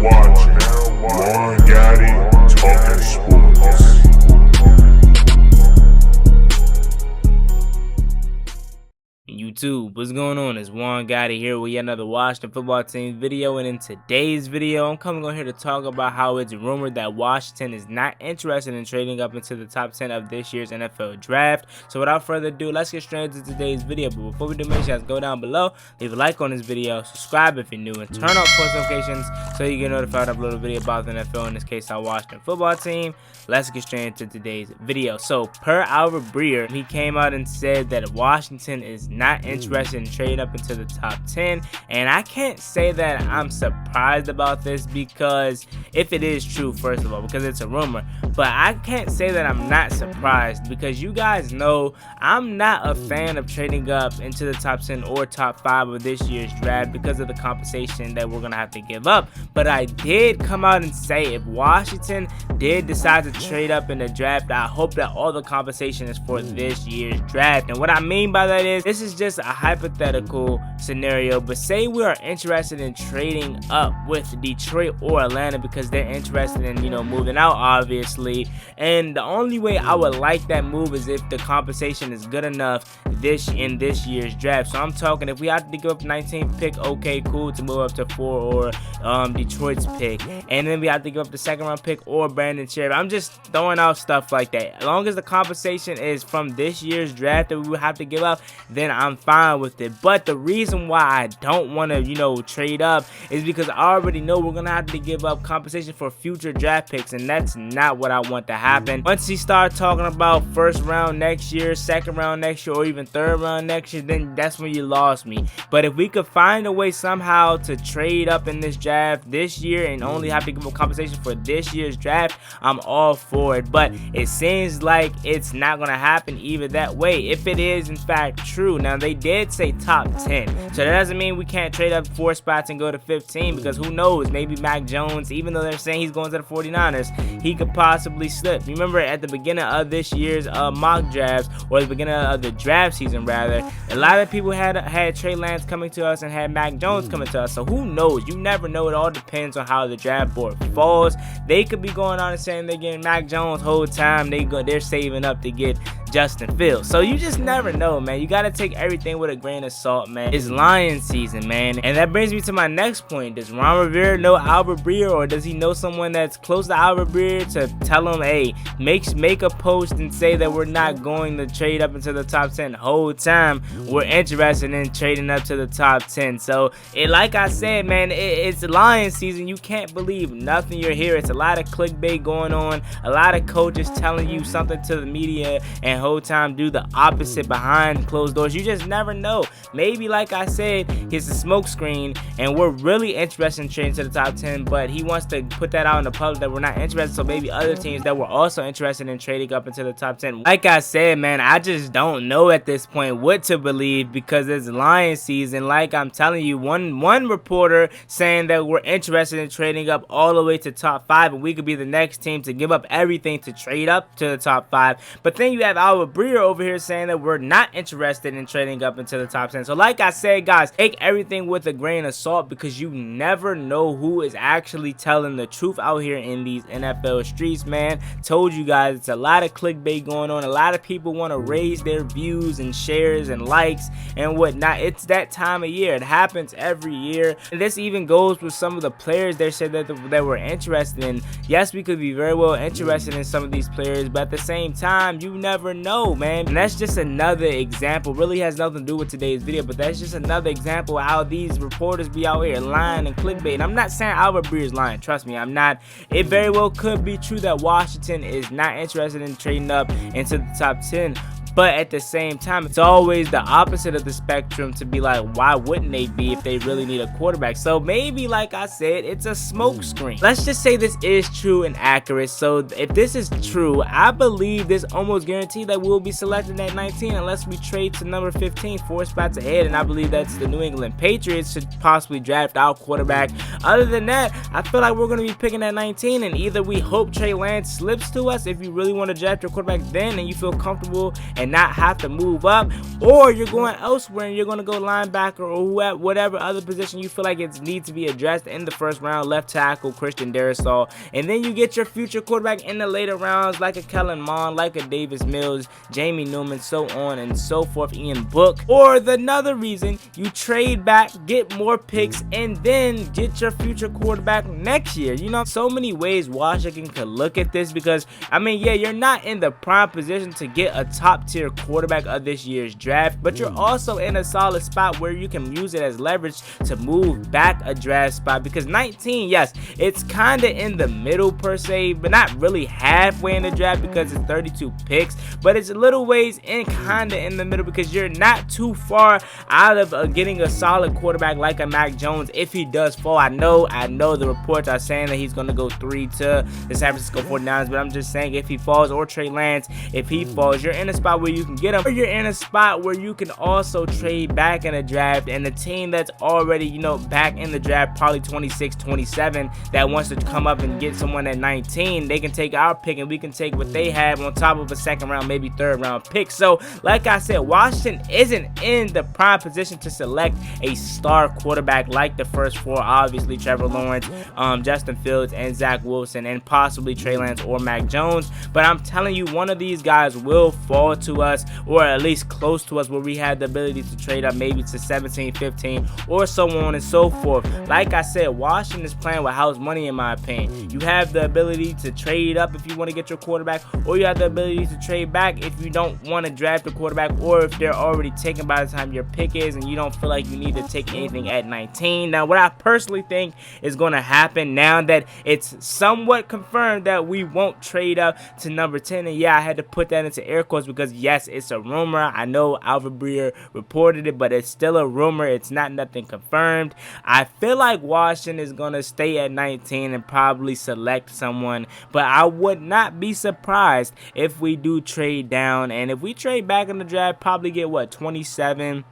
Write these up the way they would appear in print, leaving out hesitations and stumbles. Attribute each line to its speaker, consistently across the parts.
Speaker 1: watching Juan Gotti Talking Sports.
Speaker 2: YouTube, what's going on? It's Juan Gotti here with yet another Washington football team video, and in today's video I'm coming on here to talk about how it's rumored that Washington is not interested in trading up into the top 10 of this year's NFL draft. So without further ado, let's get straight into today's video. But before we do, make sure you guys go down below, leave a like on this video, subscribe if you're new, and turn on post notifications so you get notified when I upload a video about the NFL, in this case our Washington football team. Let's get straight into today's video. So per Albert Breer, he came out and said that Washington is not interested in trading up into the top 10, and I can't say that I'm surprised about this, because if it is true, first of all, because it's a rumor, but I can't say that I'm not surprised, because you guys know I'm not a fan of trading up into the top 10 or top 5 of this year's draft because of the compensation that we're gonna have to give up. But I did come out and say, if Washington did decide to trade up in the draft, I hope that all the compensation is for this year's draft. And what I mean by that is, this is just a hypothetical scenario, but say we are interested in trading up with Detroit or Atlanta because they're interested in, moving out, obviously, and the only way I would like that move is if the compensation is good enough in this year's draft. So I'm talking, if we have to give up 19th pick, okay, cool, to move up to 4, or Detroit's pick, and then we have to give up the 2nd round pick or Brandon Cherry. I'm just throwing out stuff like that. As long as the compensation is from this year's draft that we would have to give up, then I'm fine with it. But the reason why I don't want to, trade up is because I already know we're gonna have to give up compensation for future draft picks, and that's not what I want to happen. Once he starts talking about 1st round next year, 2nd round next year, or even 3rd round next year, then that's when you lost me. But if we could find a way somehow to trade up in this draft this year and only have to give up compensation for this year's draft, I'm all for it. But it seems like it's not gonna happen either that way, if it is in fact true. Now, they did say top 10, so that doesn't mean we can't trade up 4 spots and go to 15, because who knows, maybe Mac Jones, even though they're saying he's going to the 49ers, he could possibly slip. Remember at the beginning of this year's mock drafts, or the beginning of the draft season rather, a lot of people had Trey Lance coming to us and had Mac Jones coming to us. So who knows, you never know. It all depends on how the draft board falls. They could be going on and saying they're getting Mac Jones whole time, they're saving up to get Justin Fields. So you just never know, man. You gotta take everything with a grain of salt, man. It's Lions season, man. And that brings me to my next point. Does Ron Rivera know Albert Breer, or does he know someone that's close to Albert Breer to tell him, hey, make a post and say that we're not going to trade up into the top 10 the whole time we're interested in trading up to the top 10? So like I said, man, it's Lions season. You can't believe nothing you hear. It's a lot of clickbait going on, a lot of coaches telling you something to the media and whole time do the opposite behind closed doors. You just never know. Maybe, like I said, it's a smoke screen and we're really interested in trading to the top 10, but he wants to put that out in the public that we're not interested, so maybe other teams that were also interested in trading up into the top 10. Like I said, man, I just don't know at this point what to believe, because it's Lions season. Like I'm telling you, one reporter saying that we're interested in trading up all the way to top 5, and we could be the next team to give up everything to trade up to the top 5. But then you have Albert Breer over here saying that we're not interested in trading up into the top 10. So like I said, guys, take everything with a grain of salt, because you never know who is actually telling the truth out here in these NFL streets, man. Told you guys, it's a lot of clickbait going on. A lot of people want to raise their views and shares and likes and whatnot. It's that time of year. It happens every year. And this even goes with some of the players they said that we're interested in. Yes, we could be very well interested in some of these players, but at the same time, you never know, man. And that's just another example. Really has nothing to do with today's video, but that's just another example of how these reporters be out here lying and clickbait. And I'm not saying Albert Breer is lying, trust me, I'm not. It very well could be true that Washington is not interested in trading up into the top 10, But at the same time, it's always the opposite of the spectrum to be like, why wouldn't they be if they really need a quarterback? So maybe, like I said, it's a smoke screen. Let's just say this is true and accurate. So if this is true, I believe this almost guaranteed that we'll be selected at 19 unless we trade to number 15, 4 spots ahead. And I believe that's the New England Patriots should possibly draft our quarterback. Other than that, I feel like we're going to be picking at 19, and either we hope Trey Lance slips to us if you really want to draft your quarterback then and you feel comfortable, and not have to move up, or you're going elsewhere and you're going to go linebacker or whatever other position you feel like it needs to be addressed in the first round, left tackle Christian Darrisaw, and then you get your future quarterback in the later rounds like a Kellen Mond, like a Davis Mills, Jamie Newman, so on and so forth, Ian Book. Or another reason, you trade back, get more picks, and then get your future quarterback next year. You know, so many ways Washington could look at this, because I mean, yeah, you're not in the prime position to get a top tier quarterback of this year's draft, but you're also in a solid spot where you can use it as leverage to move back a draft spot, because 19, yes, it's kind of in the middle per se, but not really halfway in the draft because it's 32 picks, but it's a little ways in, kind of in the middle, because you're not too far out of getting a solid quarterback like a Mac Jones if he does fall. I know the reports are saying that he's going to go 3 to the San Francisco 49ers, but I'm just saying if he falls, or Trey Lance, if he falls, you're in a spot where you can get him, or you're in a spot where you can also trade back in a draft, and the team that's already, you know, back in the draft, probably 26, 27, that wants to come up and get someone at 19, they can take our pick and we can take what they have on top of a second round, maybe third round pick. So like I said, Washington isn't in the prime position to select a star quarterback like the first four, obviously Trevor Lawrence, Justin Fields, and Zach Wilson, and possibly Trey Lance or Mac Jones. But I'm telling you, one of these guys will fall to us, or at least close to us, where we have the ability to trade up maybe to 17, 15, or so on and so forth. Like I said, Washington is playing with house money, in my opinion. You have the ability to trade up if you want to get your quarterback, or you have the ability to trade back if you don't want to draft a quarterback, or if they're already taken by the time your pick is and you don't feel like you need to take anything at 19. Now, what I personally think is going to happen now that it's somewhat confirmed that we won't trade up to number 10, and yeah, I had to put that into air quotes because yes, it's a rumor. I know Alvin Breer reported it, but it's still a rumor. It's not nothing confirmed. I feel like Washington is going to stay at 19 and probably select someone, but I would not be surprised if we do trade down, and if we trade back in the draft, probably get what, 27,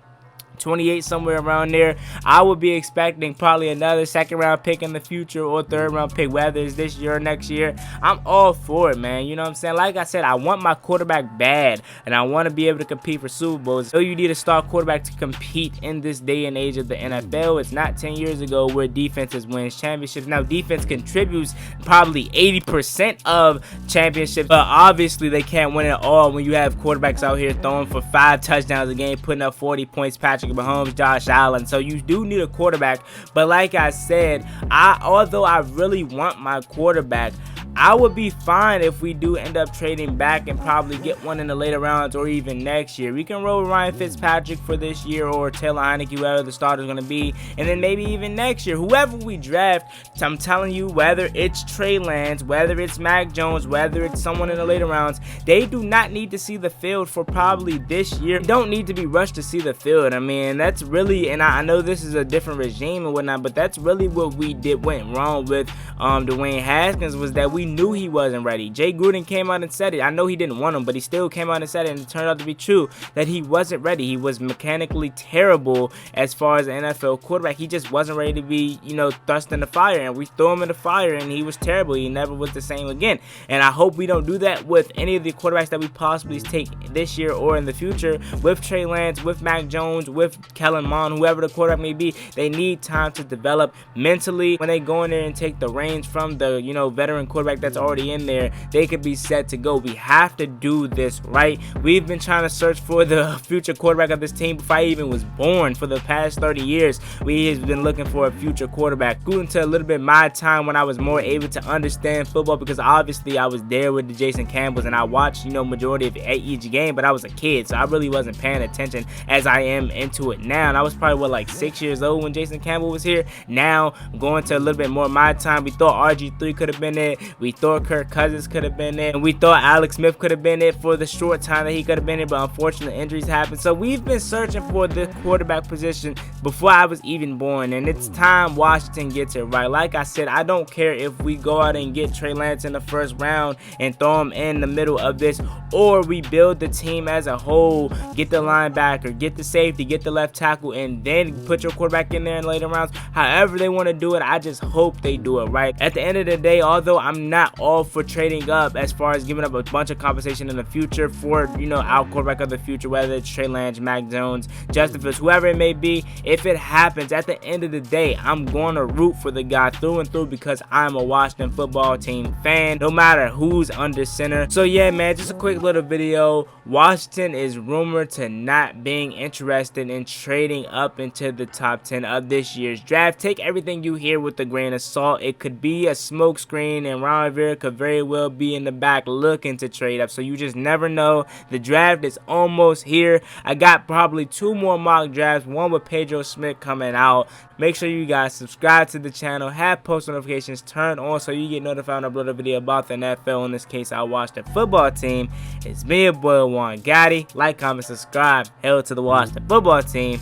Speaker 2: 28, somewhere around there. I would be expecting probably another second round pick in the future, or third round pick, whether it's this year or next year. I'm all for it, man. You know what I'm saying? Like I said, I want my quarterback bad, and I want to be able to compete for Super Bowls. So you need a star quarterback to compete in this day and age of the NFL. It's not 10 years ago where defenses wins championships. Now, defense contributes probably 80% of championships, but obviously they can't win it all when you have quarterbacks out here throwing for 5 touchdowns a game, putting up 40 points, Patrick Mahomes, Josh Allen. So you do need a quarterback, but like I said, although I really want my quarterback, I would be fine if we do end up trading back and probably get one in the later rounds, or even next year. We can roll Ryan Fitzpatrick for this year, or Taylor Heineke, whoever the starter is going to be, and then maybe even next year, whoever we draft. I'm telling you, whether it's Trey Lance, whether it's Mac Jones, whether it's someone in the later rounds, they do not need to see the field for probably this year. They don't need to be rushed to see the field. I mean, that's really, and I know this is a different regime and whatnot, but that's really what went wrong with Dwayne Haskins, was that we knew he wasn't ready. Jay Gruden came out and said it. I know he didn't want him, but he still came out and said it, and it turned out to be true that he wasn't ready. He was mechanically terrible as far as an NFL quarterback. He just wasn't ready to be, you know, thrust in the fire, and we threw him in the fire, and he was terrible. He never was the same again, and I hope we don't do that with any of the quarterbacks that we possibly take this year or in the future. With Trey Lance, with Mac Jones, with Kellen Mond, whoever the quarterback may be, they need time to develop mentally. When they go in there and take the reins from the, you know, veteran quarterback that's already in there, they could be set to go. We have to do this right. We've been trying to search for the future quarterback of this team before I even was born. For the past 30 years, we have been looking for a future quarterback. Going into a little bit my time when I was more able to understand football, because obviously I was there with the Jason Campbells, and I watched, you know, majority of each game, but I was a kid, so I really wasn't paying attention as I am into it now. And I was probably, what, like 6 years old when Jason Campbell was here. Now, going to a little bit more of my time, we thought RG3 could have been it. We thought Kirk Cousins could have been it, and we thought Alex Smith could have been it for the short time that he could have been it, but unfortunately injuries happened. So we've been searching for the quarterback position before I was even born, and it's time Washington gets it right. Like I said, I don't care if we go out and get Trey Lance in the first round and throw him in the middle of this, or we build the team as a whole, get the linebacker, get the safety, get the left tackle, and then put your quarterback in there in later rounds. However they want to do it, I just hope they do it right. At the end of the day, although I'm not all for trading up as far as giving up a bunch of compensation in the future for, our quarterback of the future, whether it's Trey Lance, Mac Jones, Justin Fields, whoever it may be. If it happens, at the end of the day, I'm going to root for the guy through and through because I'm a Washington football team fan, no matter who's under center. So yeah, man, just a quick little video. Washington is rumored to not being interested in trading up into the top 10 of this year's draft. Take everything you hear with a grain of salt. It could be a smokescreen, and Ron Rivera could very well be in the back looking to trade up. So you just never know. The draft is almost here. I got probably 2 more mock drafts, one with Pedro Smith coming out. Make sure you guys subscribe to the channel, have post notifications turned on so you get notified when I upload a video about the NFL. In this case, I watch the football team. It's me, your boy Juan Gotti. Like, comment, subscribe. Hell to the Washington football team.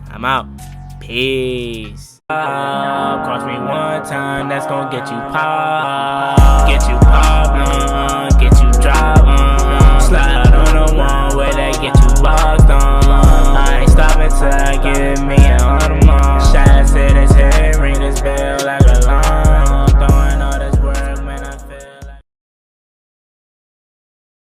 Speaker 2: I'm out. Peace. Cost me one time, that's gonna get you popped. Get you popped, get you dropped, slide on the one where they get you boxed on. I ain't stopping till I get me all the money.